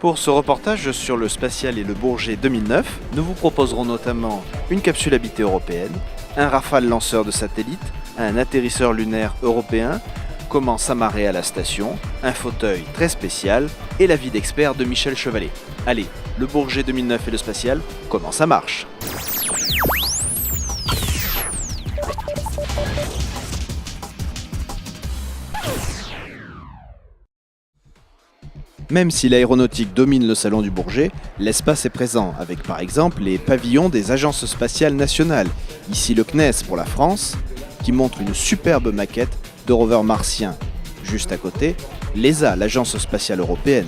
Pour ce reportage sur le spatial et le Bourget 2009, nous vous proposerons notamment une capsule habitée européenne, un Rafale lanceur de satellites, un atterrisseur lunaire européen, comment s'amarrer à la station, un fauteuil très spécial et l'avis d'expert de Michel Chevalet. Allez, le Bourget 2009 et le spatial, comment ça marche ? Même si l'aéronautique domine le salon du Bourget, l'espace est présent, avec par exemple les pavillons des agences spatiales nationales. Ici le CNES pour la France, qui montre une superbe maquette de rover martien. Juste à côté, l'ESA, l'agence spatiale européenne.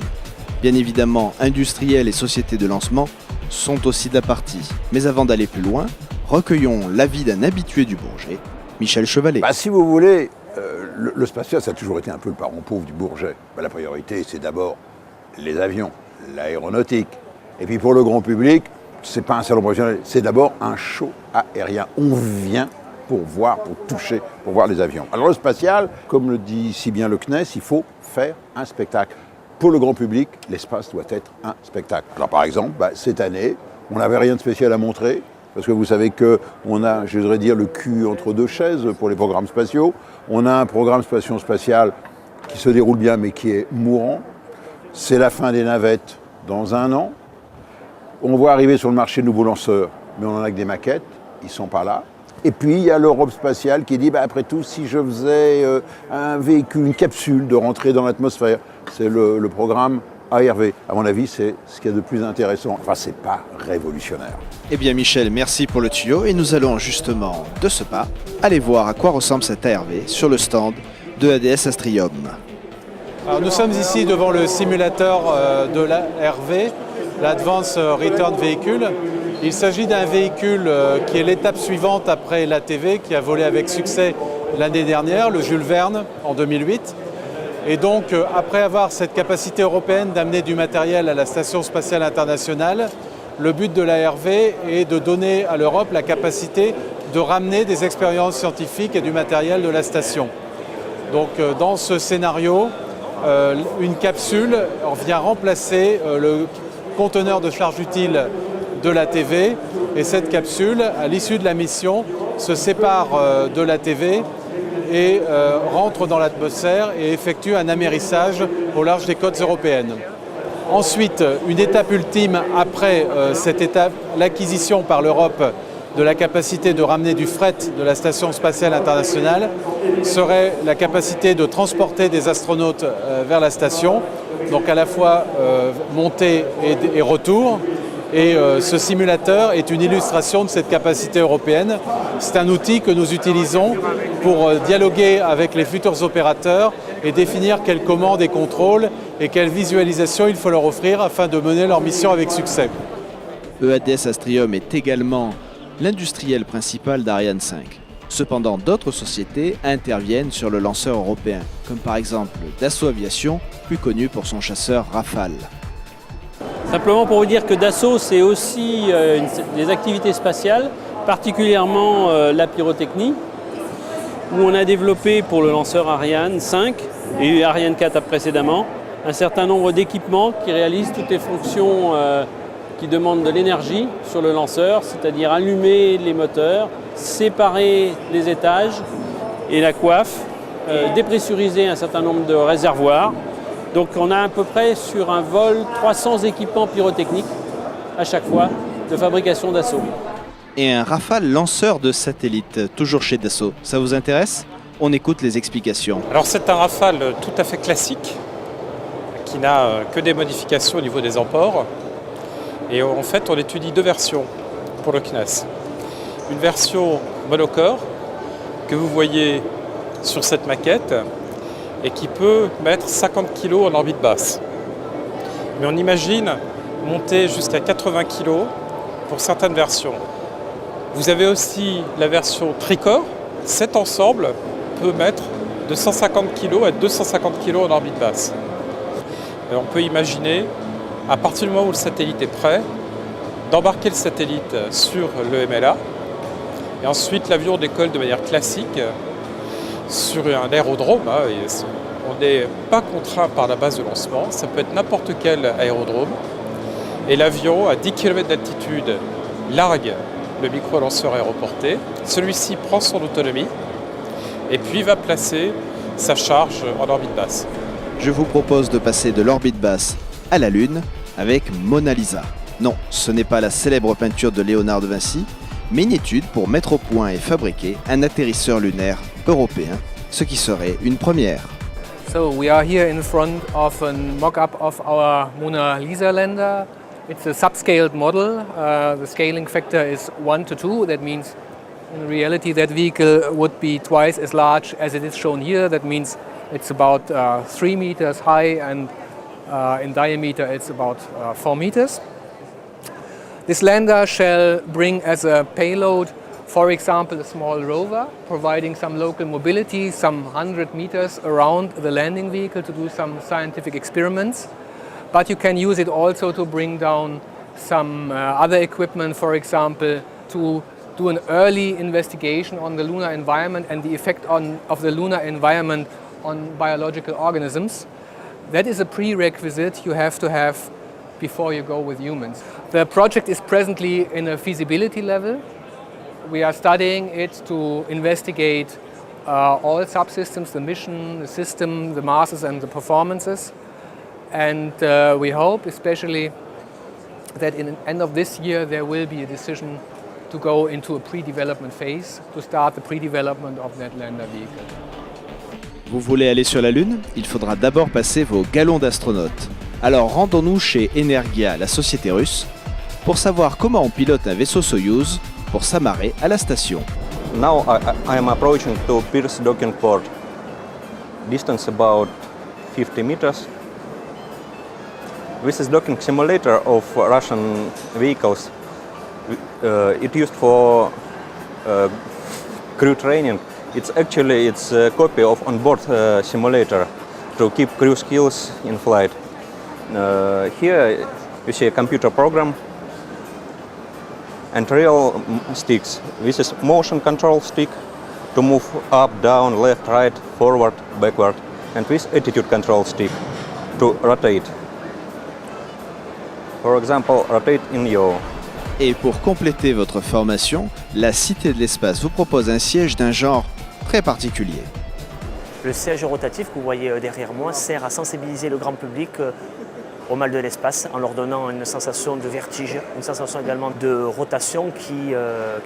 Bien évidemment, industriels et sociétés de lancement sont aussi d'apartie. Mais avant d'aller plus loin, recueillons l'avis d'un habitué du Bourget, Michel Chevalet. Si vous voulez, le spatial, ça a toujours été un peu le parent pauvre du Bourget. La priorité, c'est d'abord les avions, l'aéronautique. Et puis pour le grand public, c'est pas un salon professionnel, c'est d'abord un show aérien. On vient pour voir, pour toucher, pour voir les avions. Alors le spatial, comme le dit si bien le CNES, il faut faire un spectacle. Pour le grand public, l'espace doit être un spectacle. Alors par exemple, cette année, on n'avait rien de spécial à montrer, parce que vous savez qu'on a, je voudrais dire, le cul entre deux chaises pour les programmes spatiaux. On a un programme spatial qui se déroule bien, mais qui est mourant. C'est la fin des navettes dans 1 an. On voit arriver sur le marché de nouveaux lanceurs, mais on en a que des maquettes, ils ne sont pas là. Et puis il y a l'Europe spatiale qui dit, après tout, si je faisais un véhicule, une capsule de rentrer dans l'atmosphère, c'est le programme ARV. À mon avis, c'est ce qu'il y a de plus intéressant. Enfin, c'est pas révolutionnaire. Eh bien Michel, merci pour le tuyau et nous allons justement, de ce pas, aller voir à quoi ressemble cet ARV sur le stand de ADS Astrium. Alors, nous sommes ici devant le simulateur de l'ARV, l'Advanced Return Vehicle. Il s'agit d'un véhicule qui est l'étape suivante après l'ATV, qui a volé avec succès l'année dernière, le Jules Verne, en 2008. Et donc, après avoir cette capacité européenne d'amener du matériel à la Station spatiale internationale, le but de l'ARV est de donner à l'Europe la capacité de ramener des expériences scientifiques et du matériel de la station. Donc, dans ce scénario, une capsule vient remplacer le conteneur de charge utile de l'ATV et cette capsule, à l'issue de la mission, se sépare de l'ATV et rentre dans l'atmosphère et effectue un amérissage au large des côtes européennes. Ensuite, une étape ultime après cette étape, l'acquisition par l'Europe de la capacité de ramener du fret de la Station spatiale internationale serait la capacité de transporter des astronautes vers la station, donc à la fois montée et retour. Et ce simulateur est une illustration de cette capacité européenne. C'est un outil que nous utilisons pour dialoguer avec les futurs opérateurs et définir quelles commandes et contrôles et quelles visualisations il faut leur offrir afin de mener leur mission avec succès. EADS Astrium est également l'industriel principal d'Ariane 5. Cependant, d'autres sociétés interviennent sur le lanceur européen, comme par exemple Dassault Aviation, plus connu pour son chasseur Rafale. Simplement pour vous dire que Dassault, c'est aussi des activités spatiales, particulièrement la pyrotechnie, où on a développé pour le lanceur Ariane 5 et Ariane 4 précédemment, un certain nombre d'équipements qui réalisent toutes les fonctions qui demandent de l'énergie sur le lanceur, c'est-à-dire allumer les moteurs, séparer les étages et la coiffe, dépressuriser un certain nombre de réservoirs. Donc on a à peu près sur un vol 300 équipements pyrotechniques à chaque fois de fabrication Dassault. Et un Rafale lanceur de satellites, toujours chez Dassault, ça vous intéresse ? On écoute les explications. Alors c'est un Rafale tout à fait classique, qui n'a que des modifications au niveau des emports. Et en fait, on étudie 2 versions pour le CNES. Une version monocore, que vous voyez sur cette maquette, et qui peut mettre 50 kg en orbite basse. Mais on imagine monter jusqu'à 80 kg pour certaines versions. Vous avez aussi la version tricorps. Cet ensemble peut mettre de 150 kg à 250 kg en orbite basse. Et on peut imaginer, à partir du moment où le satellite est prêt, d'embarquer le satellite sur le MLA. Et ensuite, l'avion décolle de manière classique sur un aérodrome. on n'est pas contraint par la base de lancement, ça peut être n'importe quel aérodrome. Et l'avion, à 10 km d'altitude, largue le micro-lanceur aéroporté. Celui-ci prend son autonomie et puis va placer sa charge en orbite basse. Je vous propose de passer de l'orbite basse à la Lune avec Mona Lisa. Non, ce n'est pas la célèbre peinture de Léonard de Vinci, mais une étude pour mettre au point et fabriquer un atterrisseur lunaire européen, ce qui serait une première. So we are here in front of a mock-up of our Mona Lisa lander. It's a subscaled model. The scaling factor is 1 to 2. That means in reality that vehicle would be twice as large as it is shown here. That means it's about 3 meters high and in diameter it's about 4 meters. This lander shall bring as a payload, for example, a small rover, providing some local mobility, some 100 meters around the landing vehicle to do some scientific experiments. But you can use it also to bring down some other equipment, for example, to do an early investigation on the lunar environment and the effect of the lunar environment on biological organisms. That is a prerequisite you have to have before you go with humans. The project is presently in a feasibility level. We are studying it to investigate all subsystems, the mission, the system, the masses and the performances. And we hope especially that in the end of this year there will be a decision to go into a pre-development phase, to start the pre-development of that lander vehicle. Vous voulez aller sur la Lune? Il faudra d'abord passer vos galons d'astronaute. Alors rendons-nous chez Energia, la société russe, pour savoir comment on pilote un vaisseau Soyouz pour s'amarrer à la station. Now I am approaching to Pirs docking port. Distance about 50 meters. This is docking simulator of Russian vehicles. It used for crew training. It's a copy of onboard simulator to keep crew skills in flight. Here you see a computer program and real sticks. This is motion control stick to move up, down, left, right, forward, backward, and this attitude control stick to rotate. For example, rotate in yaw. Et pour compléter votre formation, la Cité de l'Espace vous propose un siège d'un genre très particulier. Le siège rotatif que vous voyez derrière moi sert à sensibiliser le grand public au mal de l'espace en leur donnant une sensation de vertige, une sensation également de rotation qui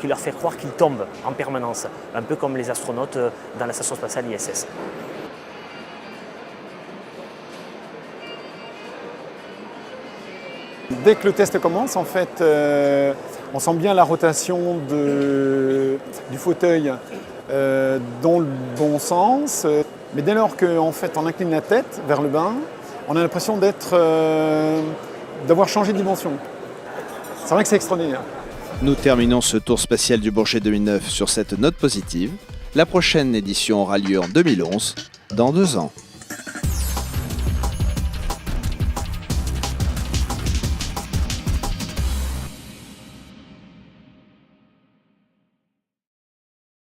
leur fait croire qu'ils tombent en permanence, un peu comme les astronautes dans la station spatiale ISS. Dès que le test commence, en fait, on sent bien la rotation du fauteuil dans le bon sens. Mais dès lors qu'en fait, on incline la tête vers le bas, on a l'impression d'avoir changé de dimension. C'est vrai que c'est extraordinaire. Nous terminons ce tour spatial du Bourget 2009 sur cette note positive. La prochaine édition aura lieu en 2011, dans 2 ans.